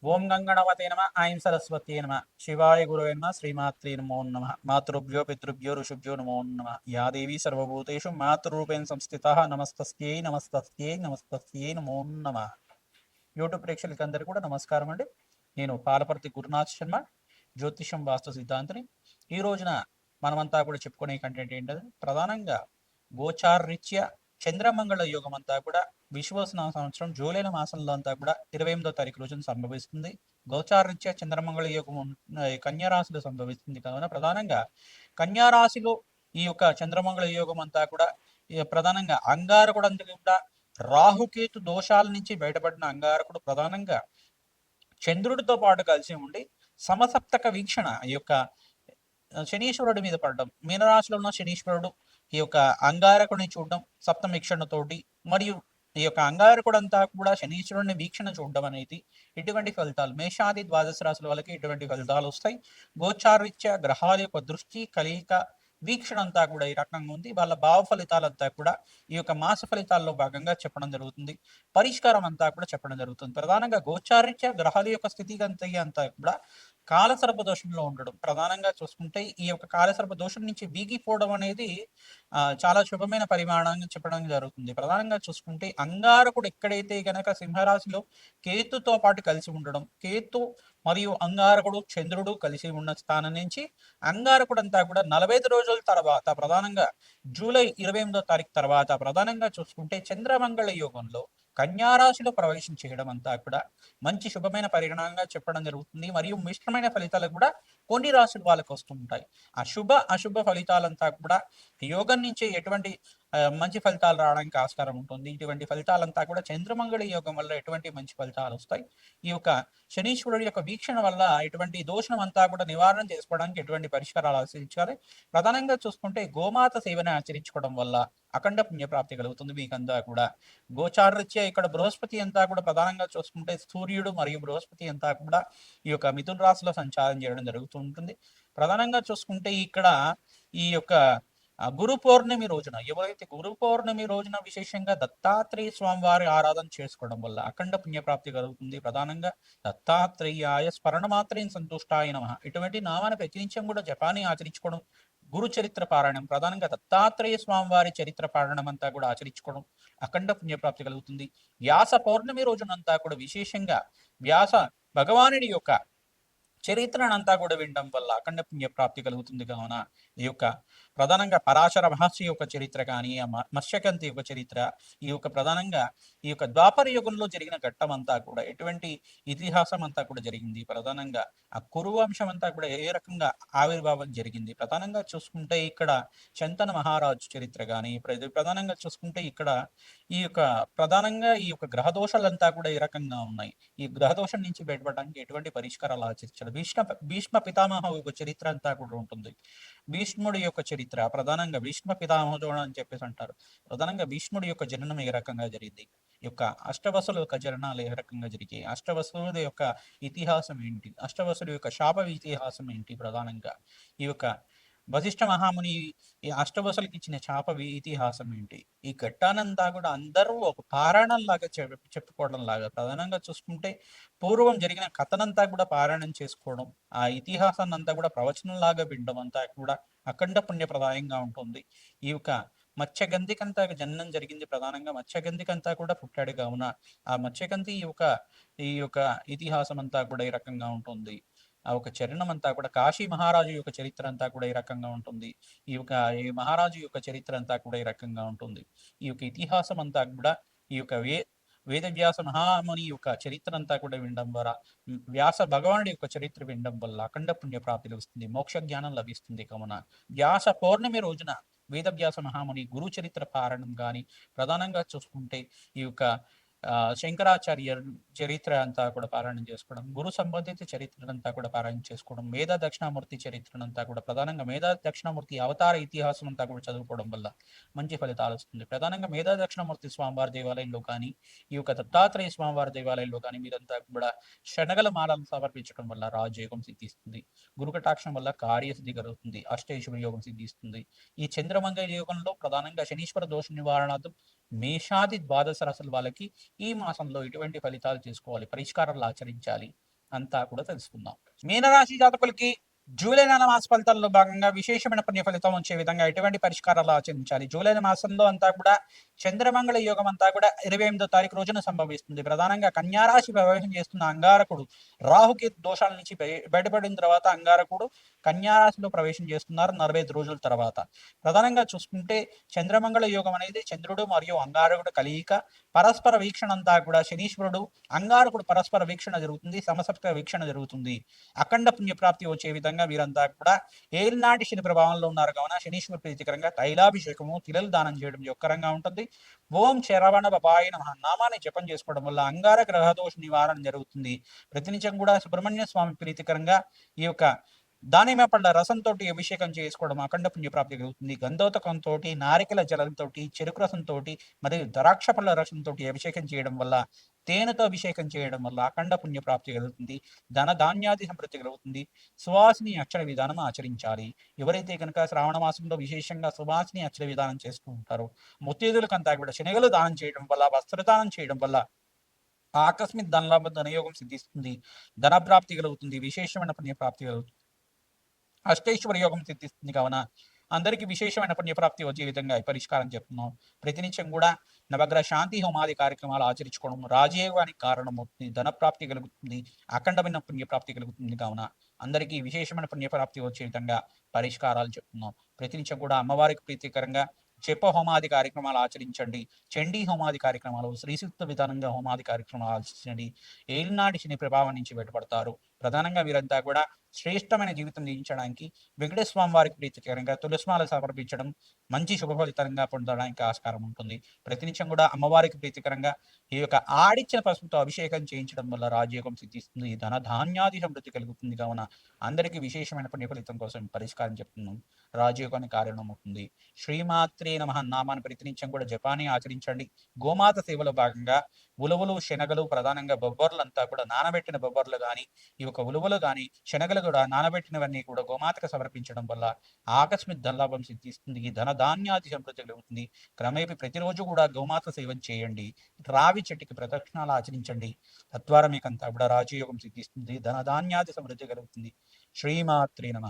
ఓం గంగణవతే నమ ఐం సరస్వతి నమ శివాయ గురవే నమ శ్రీమాత్రే నమో నమ మాతృభ్యో పితృభ్యో ఋషుభ్యో నమో నమ యా దేవీ సర్వభూతేషు మాతృరూపేణ సంస్థిత నమస్తస్యై నమస్తస్యై నమస్తస్యై నమో నమ. యూట్యూబ్ ప్రేక్షకులందరికీ కూడా నమస్కారం అండి. నేను పాలపర్తి గురునాథ్ శర్మ, జ్యోతిషం వాస్తు సిద్ధాంతిని. ఈ రోజున మనమంతా కూడా చెప్పుకునే కంటెంట్ ఏంటంటే ప్రధానంగా గోచారరీత్యా చంద్రమంగళ యోగం అంతా కూడా విశ్వవసన సంవత్సరం జూలై మాసంలో అంతా కూడా 28వ తారీఖు రోజున సంభవిస్తుంది. గోచారరీత్యా చంద్రమంగళ యోగం కన్యారాశిలో సంభవిస్తుంది కావున ప్రధానంగా కన్యారాశిలో ఈ యొక్క చంద్రమంగళ యోగం అంతా కూడా ప్రధానంగా అంగారకుడు అంతా కూడా రాహుకేతు దోషాల నుంచి బయటపడిన అంగారకుడు ప్రధానంగా చంద్రుడితో పాటు కలిసి ఉండి సమసప్తక వీక్షణ ఈ యొక్క శనీశ్వరుడి మీద పడడం, మీనరాశిలో ఉన్న శనీశ్వరుడు ఈ యొక్క అంగారకుడిని చూడడం సప్తమీక్షణతోటి, మరియు ఈ యొక్క అంగారకుడు అంతా కూడా శనీశ్వరుడిని వీక్షణ చూడడం అనేది ఇటువంటి ఫలితాలు మేషాది ద్వాదశ రాశుల వాళ్ళకి ఇటువంటి ఫలితాలు వస్తాయి. గోచారరీత్యా గ్రహాల యొక్క దృష్టి కలయిక వీక్షణ అంతా కూడా ఈ రకంగా ఉంది. వాళ్ళ భావ ఫలితాలంతా కూడా ఈ యొక్క మాస ఫలితాల్లో భాగంగా చెప్పడం జరుగుతుంది. పరిష్కారం అంతా కూడా చెప్పడం జరుగుతుంది. ప్రధానంగా గోచారరీత్యా గ్రహాల యొక్క స్థితిగతి అంతా కూడా కాలసర్ప దోషంలో ఉండడం ప్రధానంగా చూసుకుంటే ఈ యొక్క కాలసర్ప దోషం నుంచి వీగిపోవడం అనేది చాలా శుభమైన పరిమాణంగా చెప్పడం జరుగుతుంది. ప్రధానంగా చూసుకుంటే అంగారకుడు ఎక్కడైతే గనక సింహరాశిలో కేతుతో పాటు కలిసి ఉండడం, కేతు మరియు అంగారకుడు చంద్రుడు కలిసి ఉన్న స్థానం నుంచి అంగారకుడు అంతా కూడా 45 రోజుల తర్వాత ప్రధానంగా జూలై 28వ తారీఖు తర్వాత ప్రధానంగా చూసుకుంటే చంద్రమంగళ యోగంలో కన్యారాశిలో ప్రవేశం చేయడం అంతా కూడా మంచి శుభమైన పరిగణంగా చెప్పడం జరుగుతుంది. మరియు మిశ్రమైన ఫలితాలు కూడా కొన్ని రాశుల వాళ్ళకి వస్తుంటాయి. అశుభ ఫలితాలంతా కూడా యోగం నుంచి ఎటువంటి మంచి ఫలితాలు రావడానికి ఆస్కారం ఉంటుంది. ఇటువంటి ఫలితాలంతా కూడా చంద్రమంగళ యోగం వల్ల ఎటువంటి మంచి ఫలితాలు వస్తాయి. ఈ యొక్క శనీశ్వరుడి యొక్క వీక్షణ వల్ల ఎటువంటి దోషం అంతా కూడా నివారణ చేసుకోవడానికి ఎటువంటి పరిష్కారాలు ఆచరించాలి. ప్రధానంగా చూసుకుంటే గోమాత సేవను ఆచరించుకోవడం వల్ల అఖండ పుణ్యప్రాప్తి కలుగుతుంది. మీకంతా కూడా గోచారరీత్యా ఇక్కడ బృహస్పతి అంతా కూడా ప్రధానంగా చూసుకుంటే సూర్యుడు మరియు బృహస్పతి అంతా కూడా ఈ యొక్క మిథున రాశిలో సంచారం చేయడం జరుగుతుంటుంది. ప్రధానంగా చూసుకుంటే ఇక్కడ ఈ యొక్క గురు పౌర్ణమి రోజున ఎవరైతే గురు పౌర్ణమి రోజున విశేషంగా దత్తాత్రేయ స్వామి వారి ఆరాధన చేసుకోవడం వల్ల అఖండ పుణ్యప్రాప్తి కలుగుతుంది. ప్రధానంగా దత్తాత్రేయాయ స్మరణ మాత్రం సంతుష్టాయ నమః ఇటువంటి నామాన్ని ప్రతినిత్యం కూడా జపాన్ని ఆచరించుకోవడం, గురు చరిత్ర పారాయణం ప్రధానంగా దత్తాత్రేయ స్వామి వారి చరిత్ర పారాయణం అంతా కూడా ఆచరించుకోవడం అఖండ పుణ్యప్రాప్తి కలుగుతుంది. వ్యాస పౌర్ణమి రోజునంతా కూడా విశేషంగా వ్యాస భగవానుడి యొక్క చరిత్రనంతా కూడా వినడం వల్ల అఖండ పుణ్య ప్రాప్తి కలుగుతుంది. కావున ఈ యొక్క ప్రధానంగా పరాశర మహర్షి యొక్క చరిత్ర కానీ మత్స్యకంతి యొక్క చరిత్ర ఈ యొక్క ప్రధానంగా ఈ యొక్క ద్వాపర యుగంలో జరిగిన ఘట్టం అంతా కూడా ఎటువంటి ఇతిహాసం అంతా కూడా జరిగింది. ప్రధానంగా ఆ కురువంశం అంతా కూడా ఏ రకంగా ఆవిర్భావం జరిగింది. ప్రధానంగా చూసుకుంటే ఇక్కడ చంతన మహారాజు చరిత్ర కానీ ప్రధానంగా చూసుకుంటే ఇక్కడ ఈ యొక్క ప్రధానంగా ఈ యొక్క గ్రహ దోషాలంతా కూడా ఈ రకంగా ఉన్నాయి. ఈ గ్రహ దోషం నుంచి బయటపడడానికి ఎటువంటి పరిష్కారాలు ఆచరించారు. భీష్మ పితామహ యొక్క చరిత్ర అంతా కూడా ఉంటుంది. భీష్ముడి యొక్క చరిత్ర ప్రధానంగా భీష్మ పితామహుడు అని చెప్పేసి అంటారు. ప్రధానంగా భీష్ముడి యొక్క జననం ఏ రకంగా జరిగింది, ఈ యొక్క అష్టవసుల యొక్క జననాలు ఏ రకంగా జరిగాయి, అష్టవసుల యొక్క ఇతిహాసం ఏంటి, అష్టవసుల యొక్క శాప ఇతిహాసం ఏంటి, ప్రధానంగా ఈ యొక్క వశిష్ఠ మహాముని ఈ అష్టవసులకి ఇచ్చిన శాప ఇతిహాసం ఏంటి, ఈ ఘట్టానంతా కూడా అందరూ ఒక పారాయణం లాగా చెప్పుకోవడం లాగా ప్రధానంగా చూసుకుంటే పూర్వం జరిగిన కథనంతా కూడా పారాయణం చేసుకోవడం, ఆ ఇతిహాసాన్ని అంతా కూడా ప్రవచనం లాగా వినడం అంతా కూడా అఖండ పుణ్యప్రదాయంగా ఉంటుంది. ఈ యొక్క మత్స్యగంధికంతా జననం జరిగింది. ప్రధానంగా మత్స్యగంధికంతా కూడా పుట్టాడు కావున ఆ మత్స్యగంధి ఈ యొక్క ఇతిహాసం అంతా కూడా ఈ రకంగా ఉంటుంది. ఆ ఒక చరణం అంతా కూడా కాశీ మహారాజు యొక్క చరిత్ర అంతా కూడా ఈ రకంగా ఉంటుంది. ఈ మహారాజు యొక్క చరిత్ర అంతా కూడా ఈ రకంగా ఉంటుంది. ఈ యొక్క ఇతిహాసం అంతా కూడా ఈ యొక్క వేదవ్యాస మహాముని యొక్క చరిత్ర అంతా కూడా వినడం ద్వారా వ్యాస భగవానుడి యొక్క చరిత్ర వినడం వల్ల అఖండ పుణ్య ప్రాప్తి లభిస్తుంది, మోక్ష జ్ఞానం లభిస్తుంది. కావున వ్యాస పౌర్ణమి రోజున వేదవ్యాస మహాముని గురు చరిత్ర పారాయణం కానీ ప్రధానంగా చూసుకుంటే ఈ యొక్క శంకరాచార్య చరిత్ర అంతా కూడా పారాయణం చేసుకోవడం, గురు సంబంధిత చరిత్రనంతా కూడా పారాయణం చేసుకోవడం, మేధా దక్షిణామూర్తి చరిత్రనంతా కూడా ప్రధానంగా మేధా దక్షిణామూర్తి అవతార ఇతిహాసం అంతా కూడా చదువుకోవడం వల్ల మంచి ఫలితాలు వస్తుంది. ప్రధానంగా మేధా దక్షిణామూర్తి స్వామివారి దేవాలయంలో కానీ ఈ యొక్క దత్తాత్రేయ స్వామివారి దేవాలయంలో కానీ మీరంతా కూడా శనగల మాలను సమర్పించడం వల్ల రాజయోగం సిద్ధిస్తుంది. గురుకటాక్షం వల్ల కార్యసిద్ధి కలుగుతుంది. అష్టైశ్వర్య యోగం సిద్ధిస్తుంది. ఈ చంద్రమంగళ యోగంలో ప్రధానంగా శనీశ్వర దోష నివారణార్థం మేషాది ద్వాదశ రాశుల వాళ్ళకి ఈ మాసంలో ఎటువంటి ఫలితాలు చేసుకోవాలి, పరిష్కారాలు ఆచరించాలి, అంతా కూడా తెలుసుకుందాం. మీనరాశి జాతకులకి జూలై నెల మాస ఫలితాల్లో భాగంగా విశేషమైన పుణ్య ఫలితం వచ్చే విధంగా ఎటువంటి పరిష్కారాలు ఆచరించాలి? జూలై మాసంలో అంతా కూడా చంద్రమంగళ యోగం అంతా కూడా 28వ తారీఖు రోజున సంభవిస్తుంది. ప్రధానంగా కన్యారాశి ప్రవేశం చేస్తున్న అంగారకుడు రాహుకి దోషాల నుంచి బయటపడిన తర్వాత అంగారకుడు కన్యారాశిలో ప్రవేశం చేస్తున్నారు 45 రోజుల తర్వాత. ప్రధానంగా చూసుకుంటే చంద్రమంగళ యోగం అనేది చంద్రుడు మరియు అంగారకుడు కలయిక, పరస్పర వీక్షణ అంతా కూడా శనీశ్వరుడు అంగారకుడు పరస్పర వీక్షణ జరుగుతుంది, సమసప్త వీక్షణ జరుగుతుంది. అఖండ పుణ్యప్రాప్తి వచ్చే విధంగా వీరంతా కూడా ఏలినాటి శని ప్రభావంలో ఉన్నారు కావున శనీశ్వర ప్రీతికరంగా తైలాభిషేకము తిలలు దానం చేయడం యొక్కరంగా ఉంటుంది. ఓం శరవణ బపాయ నమః నామాన్ని జపం చేసుకోవడం వల్ల అంగార గ్రహదోష నివారణ జరుగుతుంది. ప్రతినిత్యం కూడా సుబ్రహ్మణ్య స్వామి ప్రీతికరంగా ఈ యొక్క దానిమ్మ పళ్ళ రసంతో అభిషేకం చేసుకోవడం అఖండ పుణ్యప్రాప్తి కలుగుతుంది. గంధోతకంతో, నారికల జలంతో, చెరుకు రసంతో మరియు ద్రాక్ష పళ్ళ రసంతో అభిషేకం చేయడం వల్ల, తేనెతో అభిషేకం చేయడం వల్ల అఖండ పుణ్యప్రాప్తి కలుగుతుంది. ధన ధాన్యాది సమృద్ధి కలుగుతుంది. సువాసిని అక్షర విధానం ఆచరించాలి. ఎవరైతే కనుక శ్రావణ మాసంలో విశేషంగా సువాసిని అక్షర విధానం చేసుకుంటారో, ముత్తైదులకంతా కూడా శనగలు దానం చేయడం వల్ల, వస్త్రదానం చేయడం వల్ల ఆకస్మిక ధనలాభ ధనయోగం సిద్ధిస్తుంది. ధనప్రాప్తి కలుగుతుంది. విశేషమైన పుణ్యప్రాప్తి కలుగుతుంది. అష్టైశ్వర యోగం సిద్ధిస్తుంది కావున అందరికీ విశేషమైన పుణ్యప్రాప్తి వచ్చే విధంగా పరిష్కారం చెప్తున్నాం. ప్రతినిత్యం కూడా నవగ్రహ శాంతి హోమాది కార్యక్రమాలు ఆచరించుకోవడం రాజయోగానికి కారణమవుతుంది. ధనప్రాప్తి కలుగుతుంది. అఖండమైన పుణ్యప్రాప్తి కలుగుతుంది కావున అందరికీ విశేషమైన పుణ్యప్రాప్తి వచ్చే విధంగా పరిష్కారాలు చెప్తున్నాం. ప్రతినిత్యం కూడా అమ్మవారికి ప్రీతికరంగా జప హోమాది కార్యక్రమాలు ఆచరించండి. చండీ హోమాది కార్యక్రమాలు, శ్రీసూక్త విధానంగా హోమాది కార్యక్రమాలు ఆచరించండి. ఏలినాటి శని ప్రభావం నుంచి బయటపడతారు. ప్రధానంగా వీరంతా కూడా శ్రేష్టమైన జీవితం జీవించడానికి వెంకటేశ్వర స్వామి వారికి ప్రీతికరంగా తులసిమాల సమర్పించడం మంచి శుభ ఫలితంగా పొందడానికి ఆస్కారం ఉంటుంది. ప్రతినిత్యం కూడా అమ్మవారికి ప్రీతికరంగా ఈ యొక్క ఆడిచ్చిన పసుపుతో అభిషేకం చేయించడం వల్ల రాజయోగం సిద్ధిస్తుంది. ధన ధాన్యాది సమృద్ధి కలుగుతుంది కావున అందరికీ విశేషమైన పుణ్య ఫలితం కోసం పరిష్కారం చెప్తున్నాం. రాజయోగానికి కారణమవుతుంది. శ్రీమాత్రే నమః నామాన్ని ప్రతినిత్యం కూడా జపాన్ని ఆచరించండి. గోమాత సేవలో భాగంగా ఉలవలు శనగలు ప్రధానంగా బొబ్బర్లంతా కూడా నానబెట్టిన బొబ్బర్లు కానీ ఈ యొక్క ఉలువలు కానీ శనగలు కూడా నానబెట్టినవన్నీ కూడా గోమాతకు సమర్పించడం వల్ల ఆకస్మిక ధనలాభం సిద్ధిస్తుంది. ధన ధాన్యాది సమృద్ధి కలుగుతుంది. క్రమేపీ ప్రతిరోజు కూడా గోమాత సేవం చేయండి. రావి చెట్టుకి ప్రదక్షిణాలు ఆచరించండి. తద్వారా మీకంతా కూడా రాజయోగం సిద్ధిస్తుంది. ధన ధాన్యాది సమృద్ధి కలుగుతుంది. శ్రీమాత్రే నమః.